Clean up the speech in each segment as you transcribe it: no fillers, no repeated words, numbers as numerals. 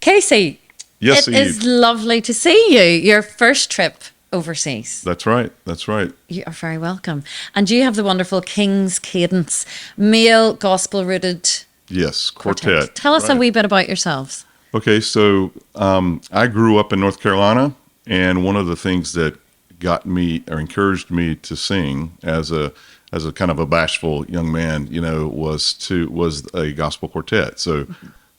Casey, Yes, it Eve. is lovely to see you. Your first trip overseas. That's right. That's right. You are very welcome. And you have the wonderful King's Cadence, male gospel-rooted Yes, quartet. quartet. Tell us a Right. wee bit about yourselves. Okay, so I grew up in North Carolina, and one of the things that got me or encouraged me to sing as a kind of a bashful young man, was a gospel quartet.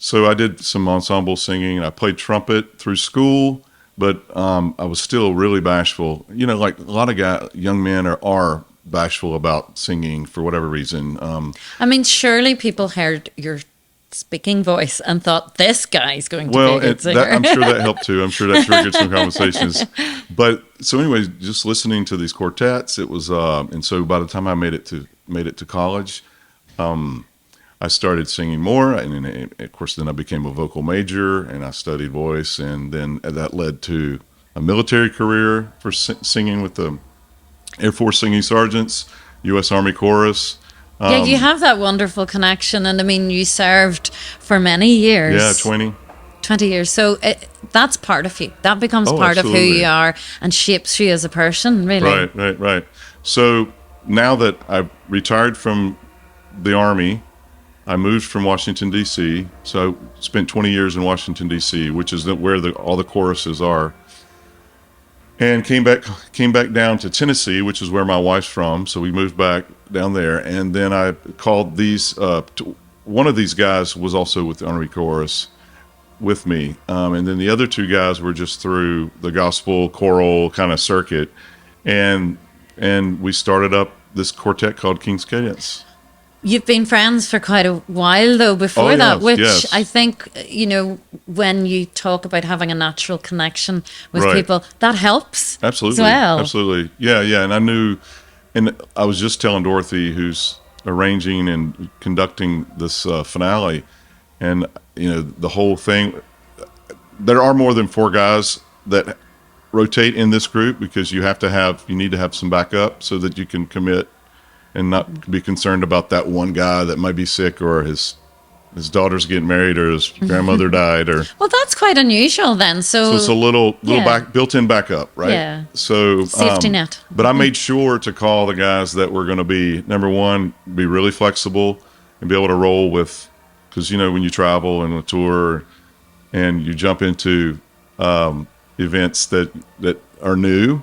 So I did some ensemble singing. I played trumpet through school, but I was still really bashful. Like a lot of young men are bashful about singing for whatever reason. I mean, surely people heard your speaking voice and thought, this guy's going to be a good singer. I'm sure that helped too. I'm sure that triggered some conversations. But so anyway, just listening to these quartets, it was, and so by the time I made it to college, I started singing more, and then, of course, then I became a vocal major, and I studied voice, and then that led to a military career for singing with the Air Force Singing Sergeants, U.S. Army Chorus. Yeah, you have that wonderful connection, and I mean, you served for many years. Yeah, 20 years. So that's part of you. That becomes part of who absolutely. you are and shapes you as a person, really. Right. So now that I've retired from the Army, I moved from Washington, D.C., so I spent 20 years in Washington, D.C., which is where all the choruses are. And came back down to Tennessee, which is where my wife's from. So we moved back down there, and then I called these. One of these guys was also with the Army Chorus with me, and then the other two guys were just through the gospel choral kind of circuit, and we started up this quartet called King's Cadence. You've been friends for quite a while, though, before that, yes, which yes. I think, when you talk about having a natural connection with Right. people, that helps Absolutely. as well. Absolutely. Yeah. And I knew, and I was just telling Dorothy, who's arranging and conducting this finale, and, the whole thing, there are more than 4 guys that rotate in this group because you need to have some backup so that you can commit and not be concerned about that one guy that might be sick or his daughter's getting married or his grandmother died or. Well, that's quite unusual then. So it's a little yeah. built-in backup, right? Yeah. So Safety net. But I made sure to call the guys that were going to be, number one, be really flexible and be able to roll with, because when you travel and a tour and you jump into events that are new,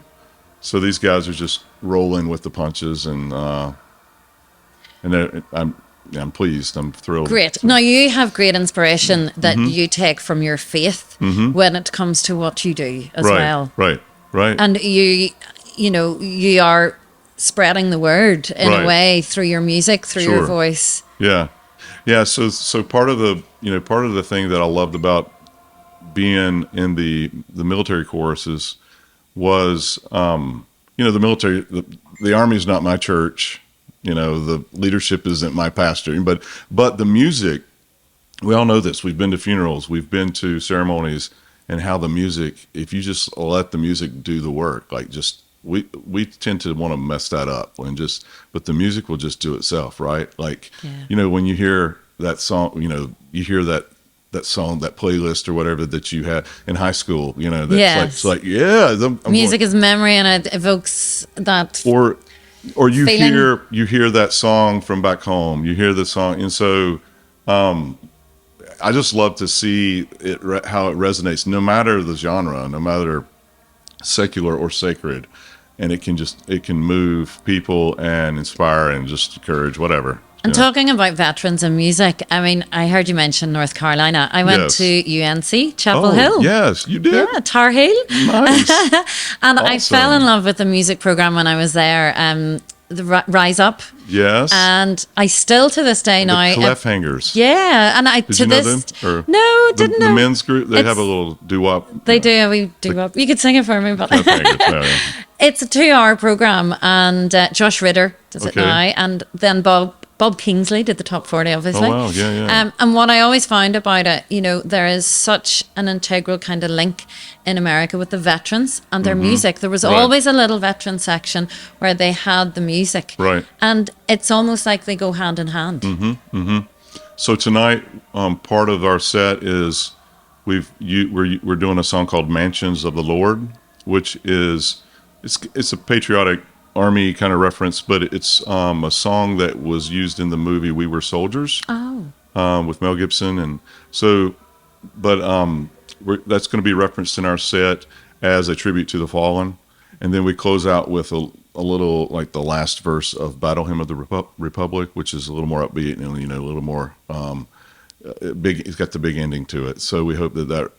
so these guys are just rolling with the punches, and I'm pleased. I'm thrilled. Great. Now, you have great inspiration that you take from your faith when it comes to what you do as well. Right. And you are spreading the word in a way through your music, through your voice. Yeah. So part of the thing that I loved about being in the military choruses was, the military, the Army is not my church. The leadership isn't my pastor, but the music, we all know this. We've been to funerals, we've been to ceremonies, and how the music, if you just let the music do the work, like we tend to want to mess that up but the music will just do itself, right? Like, when you hear that song, you hear that song, that playlist or whatever that you had in high school, Yes. it's like Music is memory, and it evokes that. Or you feeling. hear that song from back home. You hear the song, and so I just love to see how it resonates, no matter the genre, no matter secular or sacred, and it can move people and inspire and just encourage, whatever. And talking about veterans and music, I mean, I heard you mention North Carolina. I went to UNC, Chapel Hill. Yes, you did. Yeah, Tar Heel. Nice. And Awesome. I fell in love with the music program when I was there. The Rise Up. Yes. And I still to this day now. The Clefhangers. Yeah, and Did you know them? Or No, didn't know. The men's group, they have a little doo-wop. They do. We doo-wop. You could sing it for me, but Clefhangers. it's a 2-hour program, and Josh Ritter does it now, and then Bob Kingsley did the top 40, obviously. Oh, wow. Yeah. And what I always found about it, there is such an integral kind of link in America with the veterans and their music. There was always a little veteran section where they had the music. Right. And it's almost like they go hand in hand. So tonight, part of our set is we're doing a song called Mansions of the Lord, which is it's a patriotic army kind of reference, but it's a song that was used in the movie We Were Soldiers. Oh. With Mel Gibson, and so, but that's going to be referenced in our set as a tribute to the fallen, and then we close out with a little like the last verse of Battle Hymn of the Republic, which is a little more upbeat and a little more big. It's got the big ending to it, so we hope that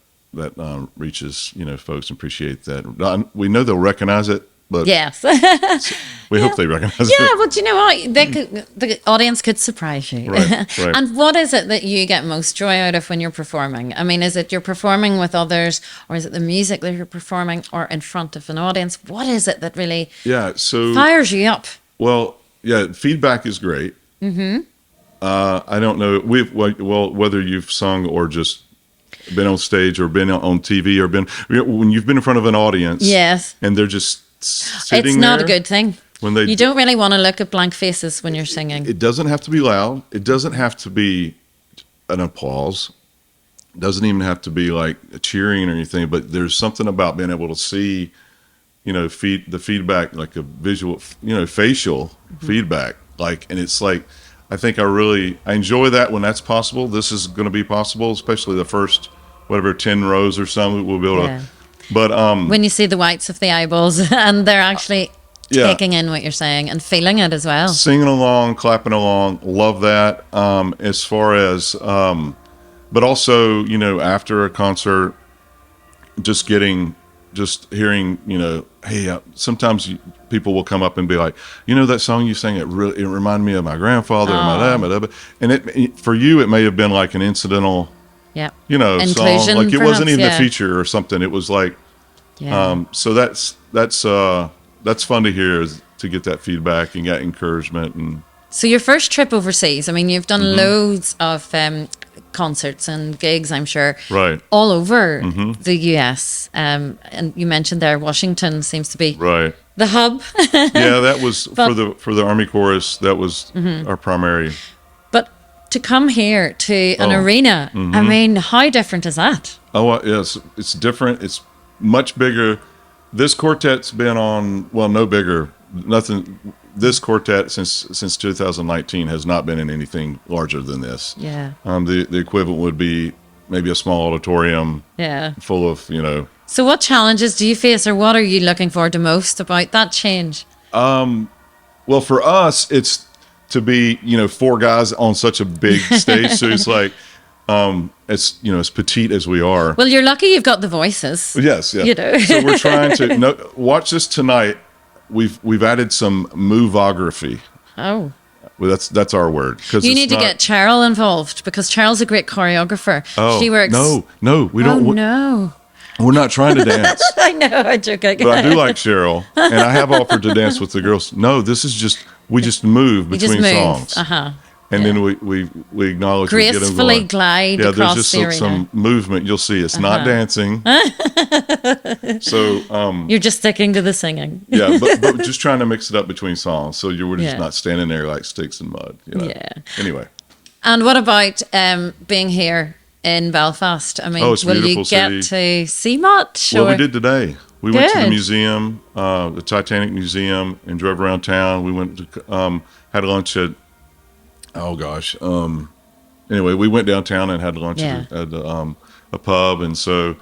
reaches folks and appreciate that. We know they'll recognize it. But yes. We hope they recognize it. Yeah, but you know what? The audience could surprise you. Right. And what is it that you get most joy out of when you're performing? I mean, is it you're performing with others, or is it the music that you're performing, or in front of an audience? What is it that really fires you up? Well, yeah, feedback is great. Mm-hmm. I don't know whether you've sung or just been on stage or been on TV or when you've been in front of an audience. Yes. And they're just sitting it's not there, a good thing. You don't really want to look at blank faces when you're singing. It doesn't have to be loud. It doesn't have to be an applause. It doesn't even have to be like a cheering or anything. But there's something about being able to see, the feedback, like a visual, facial feedback. And it's like, I think I enjoy that when that's possible. This is going to be possible, especially the first 10 rows or something. We'll be able to. But when you see the whites of the eyeballs and they're actually taking in what you're saying and feeling it as well, singing along, clapping along, love that. As far as, but also after a concert, just hearing, hey, sometimes people will come up and be like, that song you sang, it reminded me of my grandfather or my dad, and for you it may have been like an incidental. Yeah. Song. Like it wasn't even a feature or something. It was like, so that's fun to hear, is to get that feedback and get encouragement. And so your first trip overseas, I mean, you've done loads of concerts and gigs, I'm sure, right, all over the US. And you mentioned there, Washington seems to be the hub. Yeah, that was for the Army Chorus. That was our primary. To come here to an arena, I mean, how different is that? Oh, yes, it's different. It's much bigger. This quartet's been on, no bigger, nothing. This quartet since 2019 has not been in anything larger than this. Yeah. The equivalent would be maybe a small auditorium. Yeah. Full of, So what challenges do you face, or what are you looking forward to most about that change? Well, for us, it's to be, four guys on such a big stage. So it's like, as petite as we are. Well, you're lucky you've got the voices. Yes, yeah. So we're trying to watch this tonight. We've added some moveography. Oh. Well, that's our word. You need to get Cheryl involved, because Cheryl's a great choreographer. Oh, she works. No, we don't. Oh, no. We're not trying to dance. I know, I'm joking. But I do like Cheryl, and I have offered to dance with the girls. No, this is just, we just move between songs. And then we acknowledge, gracefully glide across there's just the arena. Some movement. You'll see it's not dancing. So you're just sticking to the singing. Yeah, but just trying to mix it up between songs, so we're just not standing there like sticks in mud. Yeah. Anyway. And what about being here in Belfast? I mean, will you get to see much? Well, we did today. We went to the museum, the Titanic Museum, and drove around town. We went to had lunch at. Oh gosh. Anyway, we went downtown and had lunch at a pub, and so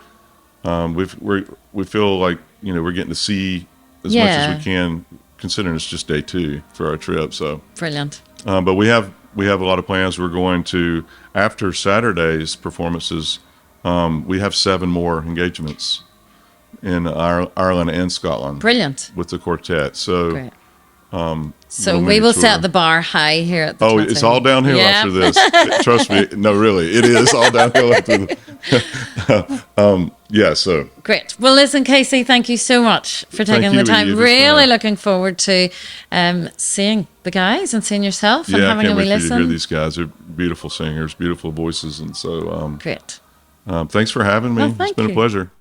we feel like we're getting to see as much as we can, considering it's just day 2 for our trip. So brilliant. But we have a lot of plans. We're going to, after Saturday's performances, we have 7 more engagements in Ireland and Scotland. Brilliant. With the quartet. So. Great. So we will set the bar high here at the tattoo. It's all downhill after this. Trust me. No, really. It is all downhill after this. So. Great. Well, listen, KC, thank you so much for taking the time. Really looking forward to seeing the guys and seeing yourself and having a wee listen. I can't wait to hear these guys. They're beautiful singers, beautiful voices. And so. Great. Thanks for having me. Well, it's been a pleasure.